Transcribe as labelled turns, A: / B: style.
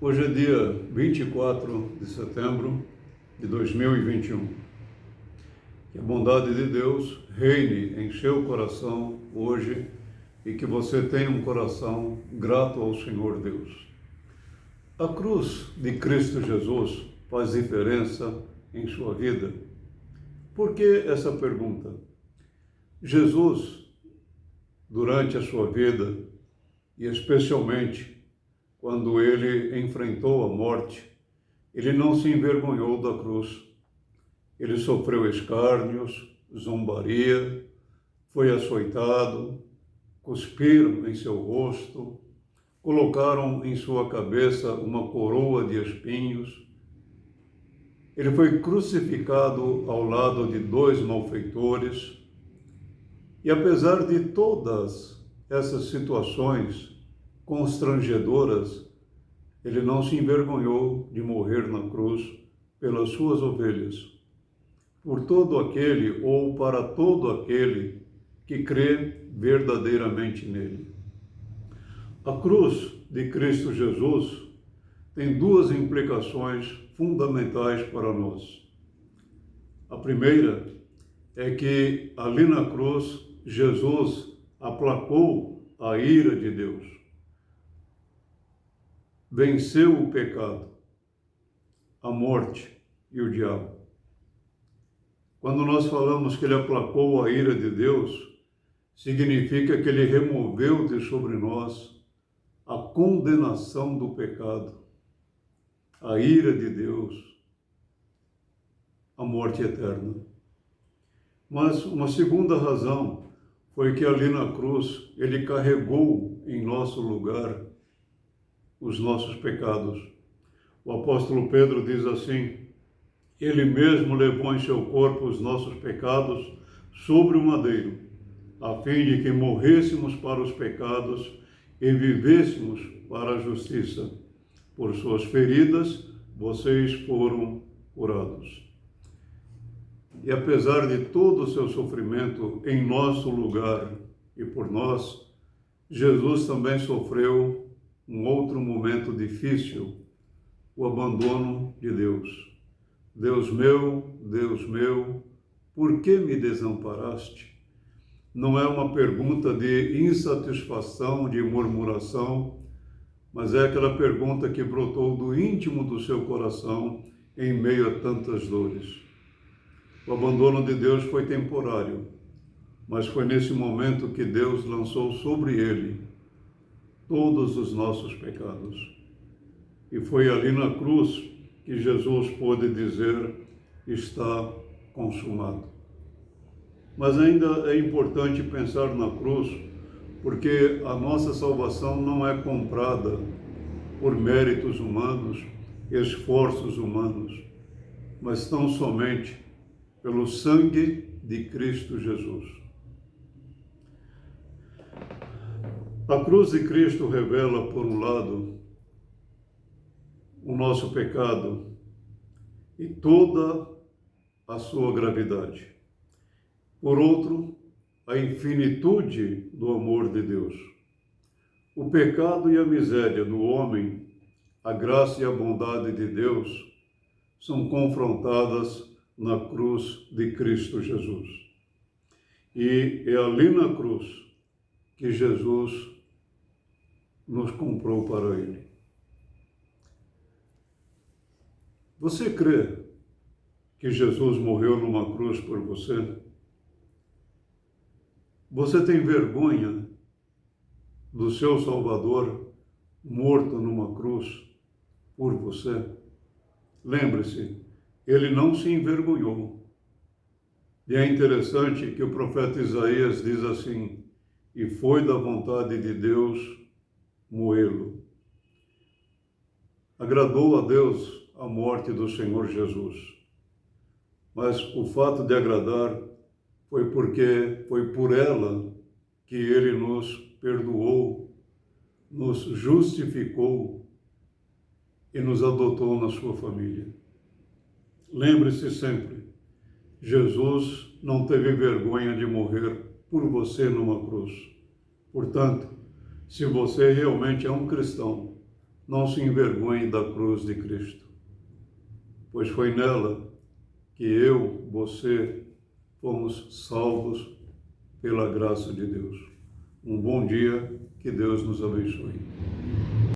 A: Hoje é dia 24 de setembro de 2021. Que a bondade de Deus reine em seu coração hoje e que você tenha um coração grato ao Senhor Deus. A cruz de Cristo Jesus faz diferença em sua vida? Por que essa pergunta? Jesus, durante a sua vida, e especialmente quando ele enfrentou a morte, ele não se envergonhou da cruz. Ele sofreu escárnios, zombaria, foi açoitado, cuspiram em seu rosto, colocaram em sua cabeça uma coroa de espinhos. Ele foi crucificado ao lado de dois malfeitores. E apesar de todas essas situações constrangedoras, ele não se envergonhou de morrer na cruz pelas suas ovelhas, por todo aquele ou para todo aquele que crê verdadeiramente nele. A cruz de Cristo Jesus tem duas implicações fundamentais para nós. A primeira é que ali na cruz Jesus aplacou a ira de Deus. Venceu o pecado, a morte e o diabo. Quando nós falamos que ele aplacou a ira de Deus, significa que ele removeu de sobre nós a condenação do pecado, a ira de Deus, a morte eterna. Mas uma segunda razão foi que ali na cruz ele carregou em nosso lugar os nossos pecados. O apóstolo Pedro diz assim: ele mesmo levou em seu corpo os nossos pecados sobre o madeiro, a fim de que morrêssemos para os pecados e vivêssemos para a justiça. Por suas feridas, vocês foram curados. E apesar de todo o seu sofrimento em nosso lugar e por nós, Jesus também sofreu um outro momento difícil, o abandono de Deus. Deus meu, por que me desamparaste? Não é uma pergunta de insatisfação, de murmuração, mas é aquela pergunta que brotou do íntimo do seu coração em meio a tantas dores. O abandono de Deus foi temporário, mas foi nesse momento que Deus lançou sobre ele todos os nossos pecados. E foi ali na cruz que Jesus pôde dizer: está consumado. Mas ainda é importante pensar na cruz, porque a nossa salvação não é comprada por méritos humanos, esforços humanos, mas tão somente pelo sangue de Cristo Jesus. A cruz de Cristo revela, por um lado, o nosso pecado e toda a sua gravidade. Por outro, a infinitude do amor de Deus. O pecado e a miséria do homem, a graça e a bondade de Deus são confrontadas na cruz de Cristo Jesus. E é ali na cruz que Jesus nos comprou para ele. Você crê que Jesus morreu numa cruz por você? Você tem vergonha do seu Salvador morto numa cruz por você? Lembre-se, ele não se envergonhou. E é interessante que o profeta Isaías diz assim: e foi da vontade de Deus moê-lo. Agradou a Deus a morte do Senhor Jesus. Mas o fato de agradar foi porque foi por ela que ele nos perdoou, nos justificou e nos adotou na sua família. Lembre-se sempre, Jesus não teve vergonha de morrer por você numa cruz. Portanto, se você realmente é um cristão, não se envergonhe da cruz de Cristo, pois foi nela que eu, você, fomos salvos pela graça de Deus. Um bom dia, que Deus nos abençoe.